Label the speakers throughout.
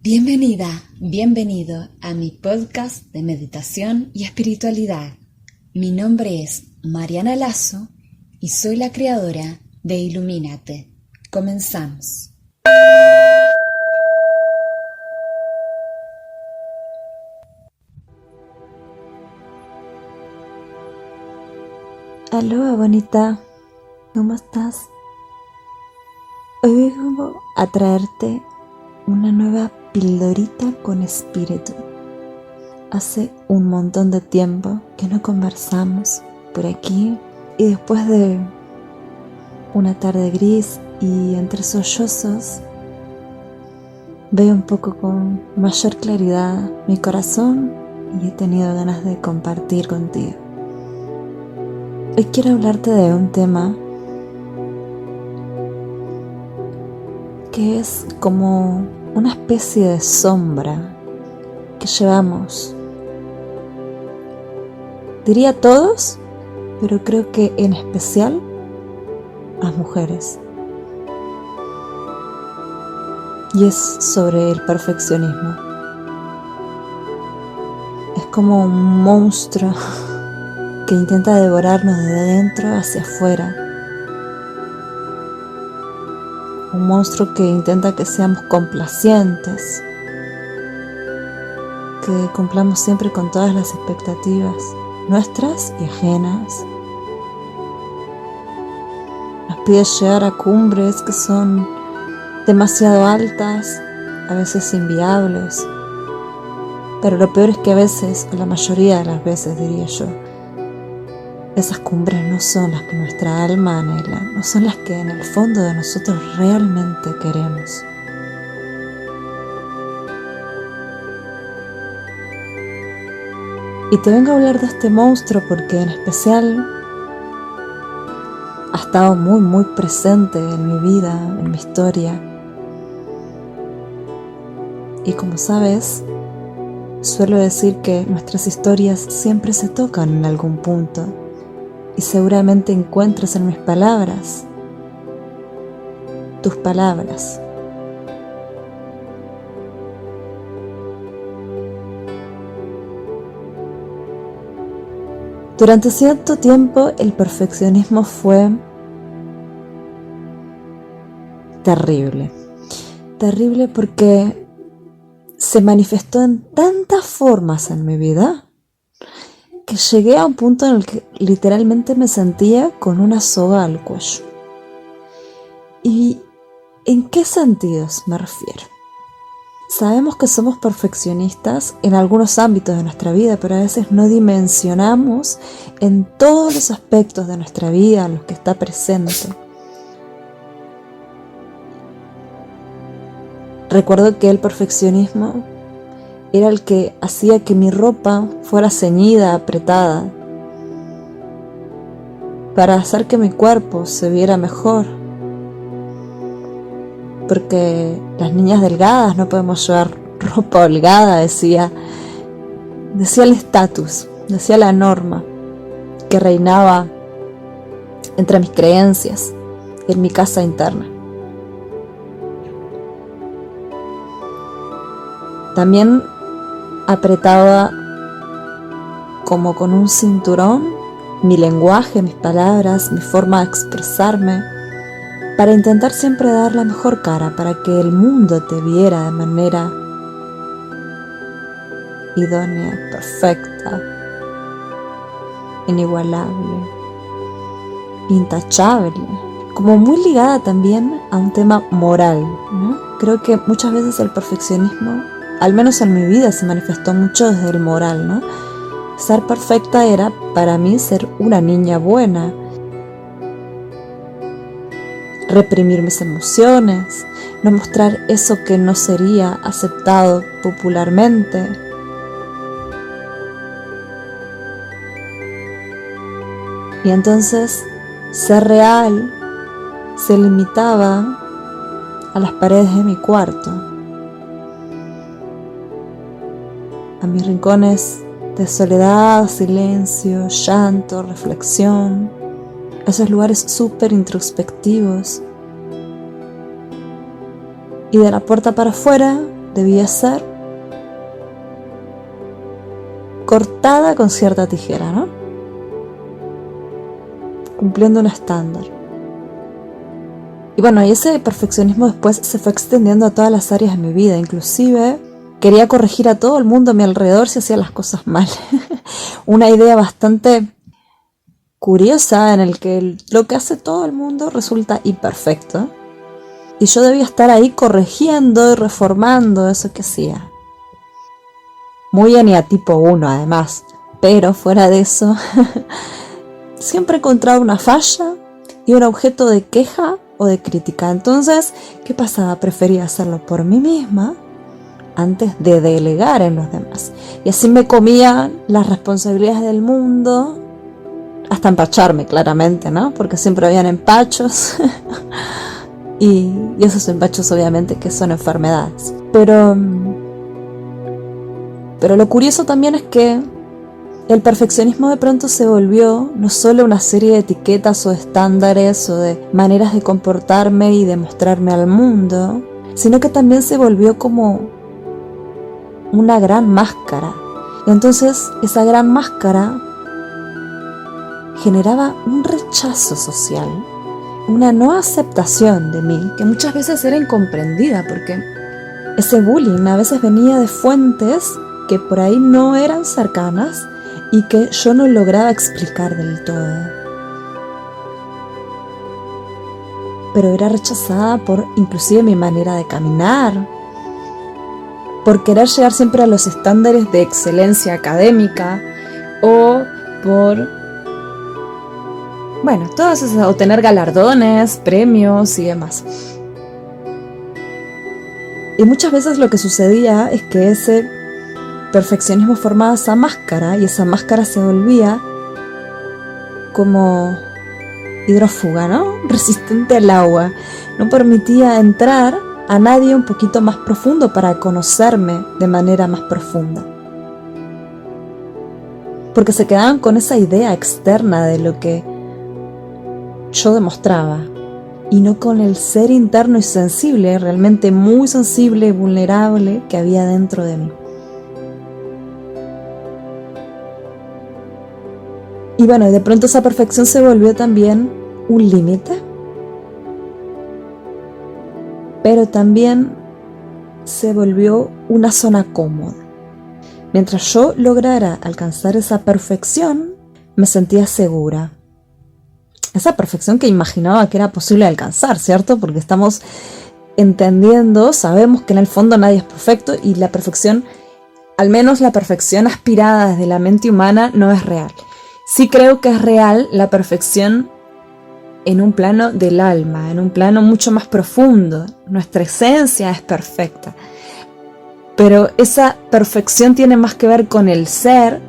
Speaker 1: Bienvenida, bienvenido a mi podcast de meditación y espiritualidad. Mi nombre es Mariana Lazo y soy la creadora de Ilumínate. Comenzamos.
Speaker 2: Aloha bonita, ¿cómo estás? Hoy vengo a traerte una nueva pildorita con espíritu. Hace un montón de tiempo que no conversamos por aquí y después de una tarde gris y entre sollozos veo un poco con mayor claridad mi corazón y he tenido ganas de compartir contigo. Hoy quiero hablarte de un tema que es como una especie de sombra que llevamos. Diría todos, pero creo que en especial las mujeres. Y es sobre el perfeccionismo. Es como un monstruo que intenta devorarnos de adentro hacia afuera. Un monstruo que intenta que seamos complacientes, que cumplamos siempre con todas las expectativas, nuestras y ajenas. Nos pide llegar a cumbres que son demasiado altas, a veces inviables, pero lo peor es que a veces, o la mayoría de las veces diría yo, esas cumbres no son las que nuestra alma anhela, no son las que en el fondo de nosotros realmente queremos. Y te vengo a hablar de este monstruo porque en especial ha estado muy presente en mi vida, en mi historia. Y como sabes, suelo decir que nuestras historias siempre se tocan en algún punto. Y seguramente encuentras en mis palabras tus palabras. Durante cierto tiempo el perfeccionismo fue terrible. Terrible porque se manifestó en tantas formas en mi vida que llegué a un punto en el que literalmente me sentía con una soga al cuello. ¿Y en qué sentidos me refiero? Sabemos que somos perfeccionistas en algunos ámbitos de nuestra vida, pero a veces no dimensionamos en todos los aspectos de nuestra vida en los que está presente. Recuerdo que el perfeccionismo era el que hacía que mi ropa fuera ceñida, apretada, para hacer que mi cuerpo se viera mejor. Porque las niñas delgadas no podemos llevar ropa holgada, decía el estatus, decía la norma que reinaba entre mis creencias, en mi casa interna. También apretaba como con un cinturón mi lenguaje, mis palabras, mi forma de expresarme, para intentar siempre dar la mejor cara, para que el mundo te viera de manera idónea, perfecta, inigualable, intachable, como muy ligada también a un tema moral, ¿no? Creo que muchas veces el perfeccionismo, al menos en mi vida, se manifestó mucho desde el moral, ¿no? Ser perfecta era para mí ser una niña buena, reprimir mis emociones, no mostrar eso que no sería aceptado popularmente. Y entonces ser real se limitaba a las paredes de mi cuarto, a mis rincones de soledad, silencio, llanto, reflexión, esos lugares súper introspectivos. Y de la puerta para afuera debía ser cortada con cierta tijera, ¿no? Cumpliendo un estándar. Y bueno, y ese perfeccionismo después se fue extendiendo a todas las áreas de mi vida. Inclusive quería corregir a todo el mundo a mi alrededor si hacía las cosas mal. Una idea bastante curiosa en el que lo que hace todo el mundo resulta imperfecto. Y yo debía estar ahí corrigiendo y reformando eso que hacía. Muy eneatipo 1 además. Pero fuera de eso, siempre encontraba una falla y un objeto de queja o de crítica. Entonces, ¿qué pasaba? Prefería hacerlo por mí misma antes de delegar en los demás. Y así me comía las responsabilidades del mundo, hasta empacharme claramente, ¿no? Porque siempre habían empachos. y esos empachos obviamente que son enfermedades. Pero lo curioso también es que el perfeccionismo de pronto se volvió no solo una serie de etiquetas o de estándares o de maneras de comportarme y de mostrarme al mundo, sino que también se volvió como una gran máscara. Y entonces esa gran máscara generaba un rechazo social, una no aceptación de mí, que muchas veces era incomprendida porque ese bullying a veces venía de fuentes que por ahí no eran cercanas y que yo no lograba explicar del todo. Pero era rechazada por inclusive mi manera de caminar, por querer llegar siempre a los estándares de excelencia académica o por, bueno, todas esas, o tener galardones, premios y demás. Y muchas veces lo que sucedía es que ese perfeccionismo formaba esa máscara y esa máscara se volvía como hidrófuga, ¿no? Resistente al agua. No permitía entrar a nadie un poquito más profundo para conocerme de manera más profunda. Porque se quedaban con esa idea externa de lo que yo demostraba y no con el ser interno y sensible, realmente muy sensible y vulnerable que había dentro de mí. Y bueno, de pronto esa perfección se volvió también un límite, pero también se volvió una zona cómoda. Mientras yo lograra alcanzar esa perfección, me sentía segura. Esa perfección que imaginaba que era posible alcanzar, ¿cierto? Porque estamos entendiendo, sabemos que en el fondo nadie es perfecto y la perfección, al menos la perfección aspirada desde la mente humana, no es real. Sí creo que es real la perfección en un plano del alma, en un plano mucho más profundo. Nuestra esencia es perfecta. Pero esa perfección tiene más que ver con el ser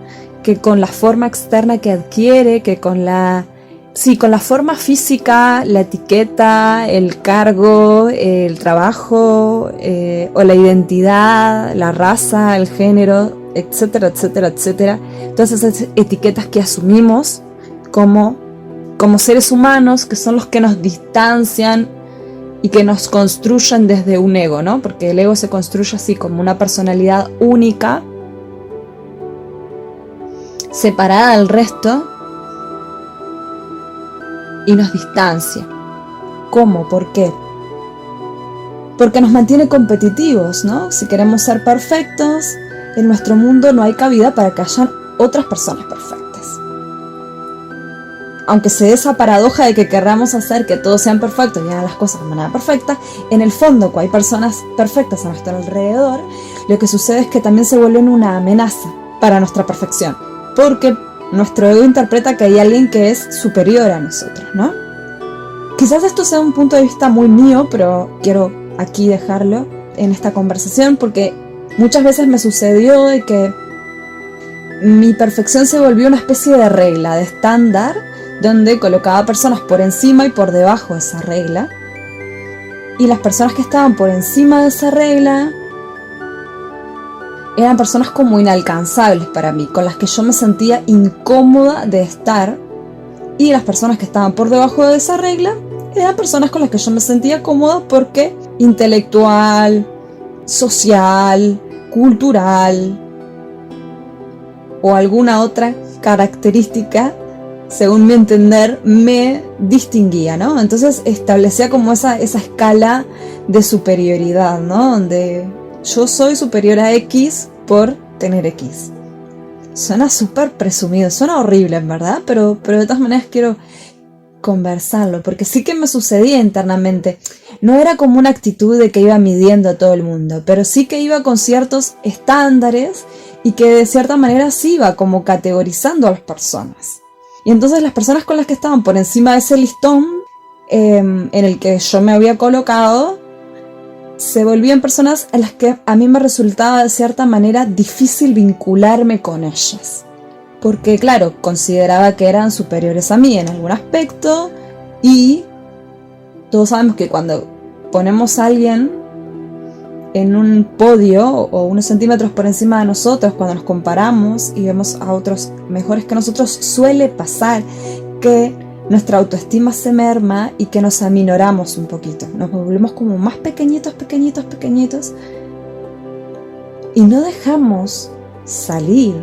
Speaker 2: que con la forma externa que adquiere, que con la forma física, la etiqueta, el cargo, el trabajo, o la identidad, la raza, el género, etcétera, etcétera, etcétera. Todas esas etiquetas que asumimos como seres humanos, que son los que nos distancian y que nos construyen desde un ego, ¿no? Porque el ego se construye así, como una personalidad única, separada del resto, y nos distancia. ¿Cómo? ¿Por qué? Porque nos mantiene competitivos, ¿no? Si queremos ser perfectos, en nuestro mundo no hay cabida para que hayan otras personas perfectas. Aunque se dé esa paradoja de que querramos hacer que todos sean perfectos y hagan las cosas de manera perfecta, en el fondo, cuando hay personas perfectas a nuestro alrededor, lo que sucede es que también se vuelven una amenaza para nuestra perfección. Porque nuestro ego interpreta que hay alguien que es superior a nosotros, ¿no? Quizás esto sea un punto de vista muy mío, pero quiero aquí dejarlo en esta conversación porque muchas veces me sucedió de que mi perfección se volvió una especie de regla, de estándar, donde colocaba personas por encima y por debajo de esa regla. Y las personas que estaban por encima de esa regla eran personas como inalcanzables para mí, con las que yo me sentía incómoda de estar. Y las personas que estaban por debajo de esa regla eran personas con las que yo me sentía cómoda porque intelectual, social, cultural o alguna otra característica, según mi entender, me distinguía, ¿no? Entonces establecía como esa escala de superioridad, ¿no? Donde yo soy superior a X por tener X. Suena súper presumido, suena horrible en verdad, pero de todas maneras quiero conversarlo, porque sí que me sucedía internamente. No era como una actitud de que iba midiendo a todo el mundo, pero sí que iba con ciertos estándares y que de cierta manera sí iba como categorizando a las personas. Y entonces las personas con las que estaban por encima de ese listón en el que yo me había colocado, se volvían personas a las que a mí me resultaba de cierta manera difícil vincularme con ellas. Porque claro, consideraba que eran superiores a mí en algún aspecto y todos sabemos que cuando ponemos a alguien en un podio o unos centímetros por encima de nosotros, cuando nos comparamos y vemos a otros mejores que nosotros, suele pasar que nuestra autoestima se merma y que nos aminoramos un poquito. Nos volvemos como más pequeñitos y no dejamos salir,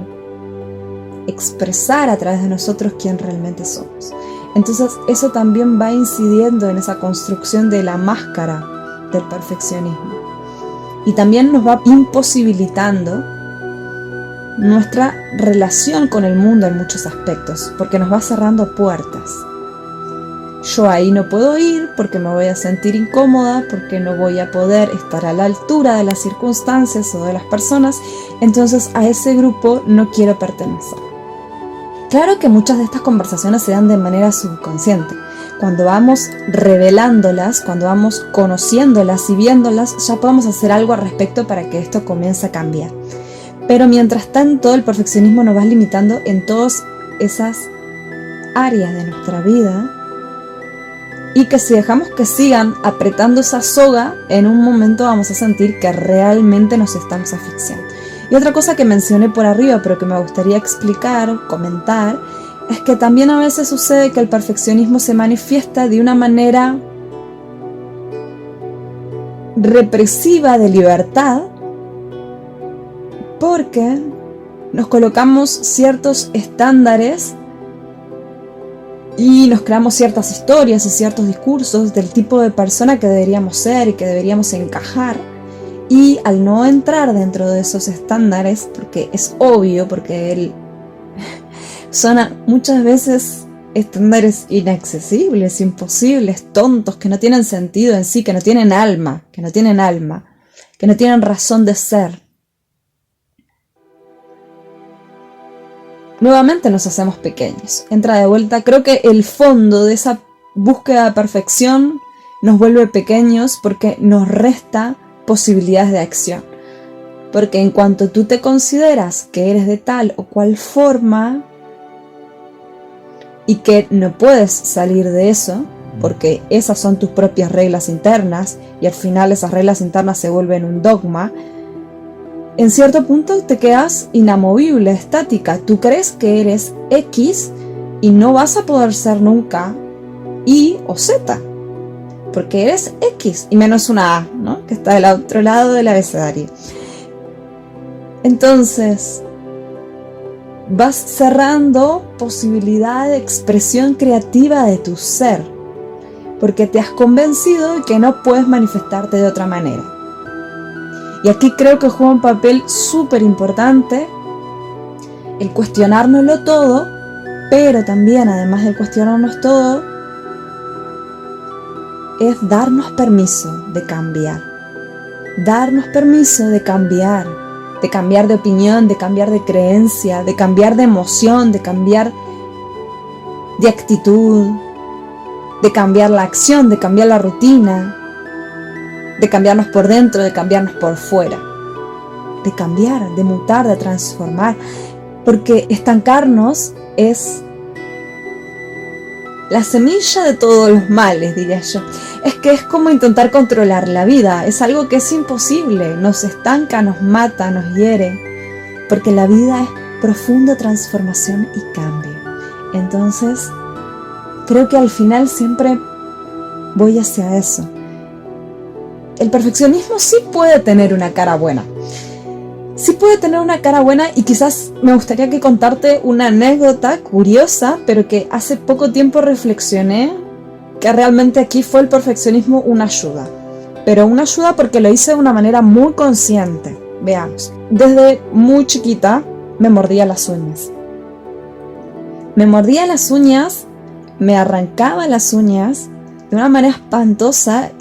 Speaker 2: expresar a través de nosotros quién realmente somos. Entonces eso también va incidiendo en esa construcción de la máscara del perfeccionismo. Y también nos va imposibilitando nuestra relación con el mundo en muchos aspectos, porque nos va cerrando puertas. Yo ahí no puedo ir porque me voy a sentir incómoda, porque no voy a poder estar a la altura de las circunstancias o de las personas, entonces a ese grupo no quiero pertenecer. Claro que muchas de estas conversaciones se dan de manera subconsciente. Cuando vamos revelándolas, cuando vamos conociéndolas y viéndolas, ya podemos hacer algo al respecto para que esto comience a cambiar. Pero mientras tanto, el perfeccionismo nos va limitando en todas esas áreas de nuestra vida y que si dejamos que sigan apretando esa soga, en un momento vamos a sentir que realmente nos estamos asfixiando. Y otra cosa que mencioné por arriba, pero que me gustaría explicar, comentar, es que también a veces sucede que el perfeccionismo se manifiesta de una manera represiva de libertad, porque nos colocamos ciertos estándares y nos creamos ciertas historias y ciertos discursos del tipo de persona que deberíamos ser y que deberíamos encajar. Y al no entrar dentro de esos estándares, porque es obvio, porque son muchas veces estándares inaccesibles, imposibles, tontos, que no tienen sentido en sí, que no tienen alma, que no tienen razón de ser. Nuevamente nos hacemos pequeños. Entra de vuelta, creo que el fondo de esa búsqueda de perfección nos vuelve pequeños porque nos resta posibilidades de acción. Porque en cuanto tú te consideras que eres de tal o cual forma y que no puedes salir de eso, porque esas son tus propias reglas internas y al final esas reglas internas se vuelven un dogma, en cierto punto te quedas inamovible, estática. Tú crees que eres X y no vas a poder ser nunca Y o Z, porque eres X y menos una A, ¿no? Que está del otro lado del abecedario. Entonces vas cerrando posibilidad de expresión creativa de tu ser, porque te has convencido de que no puedes manifestarte de otra manera. Y aquí creo que juega un papel súper importante el cuestionárnoslo todo, pero también, además de cuestionarnos todo, es darnos permiso de cambiar. Darnos permiso de cambiar de opinión, de cambiar de creencia, de cambiar de emoción, de cambiar de actitud, de cambiar la acción, de cambiar la rutina, de cambiarnos por dentro, de cambiarnos por fuera, de cambiar, de mutar, de transformar, porque estancarnos es la semilla de todos los males, diría yo. Es que es como intentar controlar la vida, es algo que es imposible, nos estanca, nos mata, nos hiere, porque la vida es profunda transformación y cambio. Entonces, creo que al final siempre voy hacia eso. el perfeccionismo sí puede tener una cara buena. Sí puede tener una cara buena, y quizás me gustaría que contarte una anécdota curiosa, pero que hace poco tiempo reflexioné que realmente aquí fue el perfeccionismo una ayuda. Pero una ayuda porque lo hice de una manera muy consciente. Veamos. Desde muy chiquita me mordía las uñas. Me mordía las uñas, me arrancaba las uñas de una manera espantosa.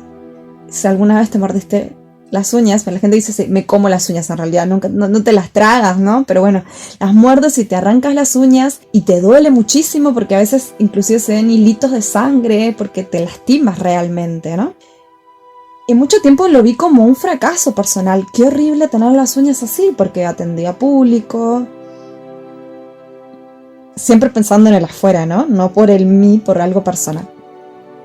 Speaker 2: Si alguna vez te mordiste las uñas, pero la gente dice, sí, me como las uñas, en realidad nunca, no te las tragas, ¿no? Pero bueno, las muerdes y te arrancas las uñas y te duele muchísimo, porque a veces inclusive se ven hilitos de sangre porque te lastimas realmente, ¿no? Y mucho tiempo lo vi como un fracaso personal. Qué horrible tener las uñas así, porque atendía público, siempre pensando en el afuera, ¿no? No por el mí, por algo personal.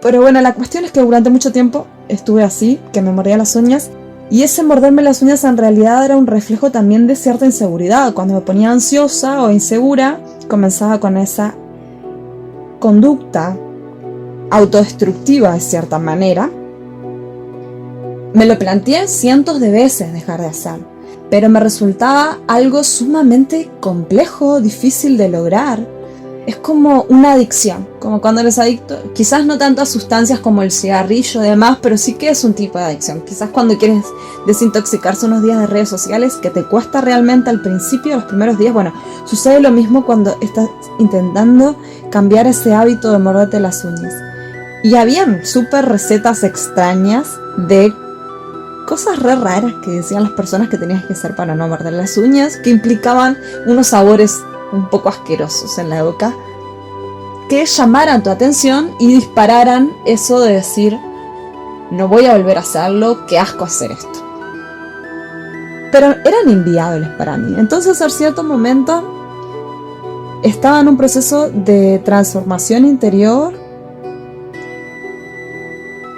Speaker 2: Pero bueno, la cuestión es que durante mucho tiempo estuve así, que me mordía las uñas. Y ese morderme las uñas en realidad era un reflejo también de cierta inseguridad. Cuando me ponía ansiosa o insegura, comenzaba con esa conducta autodestructiva de cierta manera. Me lo planteé cientos de veces dejar de hacerlo, pero me resultaba algo sumamente complejo, difícil de lograr. Es como una adicción, como cuando eres adicto, quizás no tanto a sustancias como el cigarrillo y demás, pero sí que es un tipo de adicción. Quizás cuando quieres desintoxicarse unos días de redes sociales, que te cuesta realmente al principio, los primeros días, bueno, sucede lo mismo cuando estás intentando cambiar ese hábito de morderte las uñas. Y habían súper recetas extrañas de cosas re raras que decían las personas que tenías que hacer para no morder las uñas, que implicaban unos sabores un poco asquerosos en la boca, que llamaran tu atención y dispararan eso de decir, no voy a volver a hacerlo, qué asco hacer esto. Pero eran inviables para mí. Entonces, a cierto momento, estaba en un proceso de transformación interior.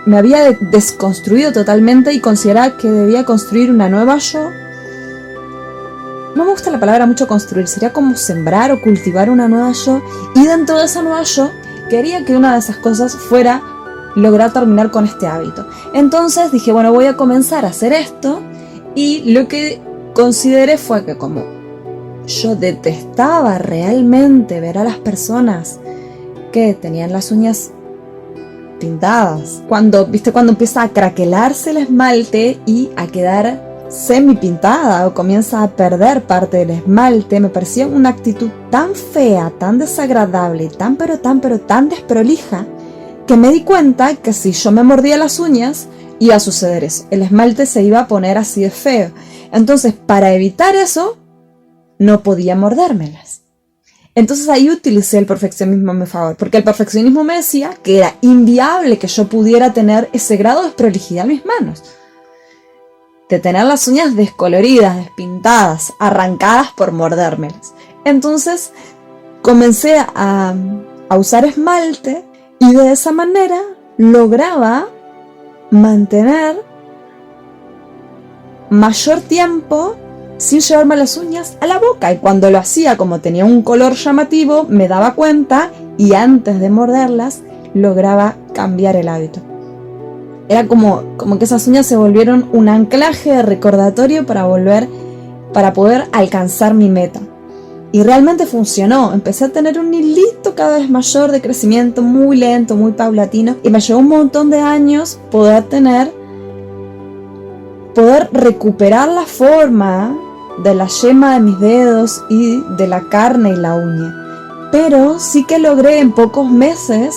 Speaker 2: Me había desconstruido totalmente y consideraba que debía construir una nueva yo. No me gusta la palabra mucho construir, sería como sembrar o cultivar una nueva yo. Y dentro de esa nueva yo, quería que una de esas cosas fuera lograr terminar con este hábito. Entonces dije, bueno, voy a comenzar a hacer esto. Y lo que consideré fue que como yo detestaba realmente ver a las personas que tenían las uñas pintadas, cuando empieza a craquelarse el esmalte y a quedar semi pintada o comienza a perder parte del esmalte, me parecía una actitud tan fea, tan desagradable, tan desprolija, que me di cuenta que si yo me mordía las uñas iba a suceder eso, el esmalte se iba a poner así de feo. Entonces, para evitar eso, no podía mordérmelas. Entonces ahí utilicé el perfeccionismo a mi favor, porque el perfeccionismo me decía que era inviable que yo pudiera tener ese grado de desprolijidad en mis manos, de tener las uñas descoloridas, despintadas, arrancadas por mordérmelas. Entonces comencé a usar esmalte y de esa manera lograba mantener mayor tiempo sin llevarme las uñas a la boca, y cuando lo hacía, como tenía un color llamativo, me daba cuenta y antes de morderlas lograba cambiar el hábito. Era como que esas uñas se volvieron un anclaje de recordatorio para poder alcanzar mi meta. Y realmente funcionó. Empecé a tener un hilito cada vez mayor de crecimiento, muy lento, muy paulatino, y me llevó un montón de años poder recuperar la forma de la yema de mis dedos y de la carne y la uña. Pero sí que logré en pocos meses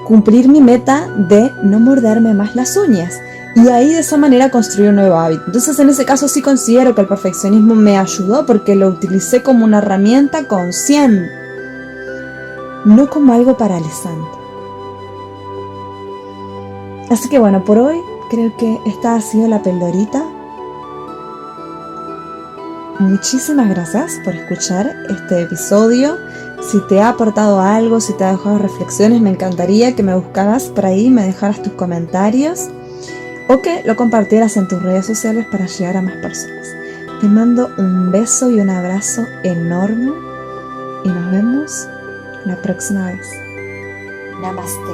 Speaker 2: cumplir mi meta de no morderme más las uñas. Y ahí de esa manera construí un nuevo hábito. Entonces en ese caso sí considero que el perfeccionismo me ayudó, porque lo utilicé como una herramienta consciente, no como algo paralizante. Así que bueno, por hoy creo que esta ha sido la pildorita. Muchísimas gracias por escuchar este episodio. Si te ha aportado algo, si te ha dejado reflexiones, me encantaría que me buscaras por ahí, me dejaras tus comentarios o que lo compartieras en tus redes sociales para llegar a más personas. Te mando un beso y un abrazo enorme y nos vemos la próxima vez.
Speaker 1: Namaste.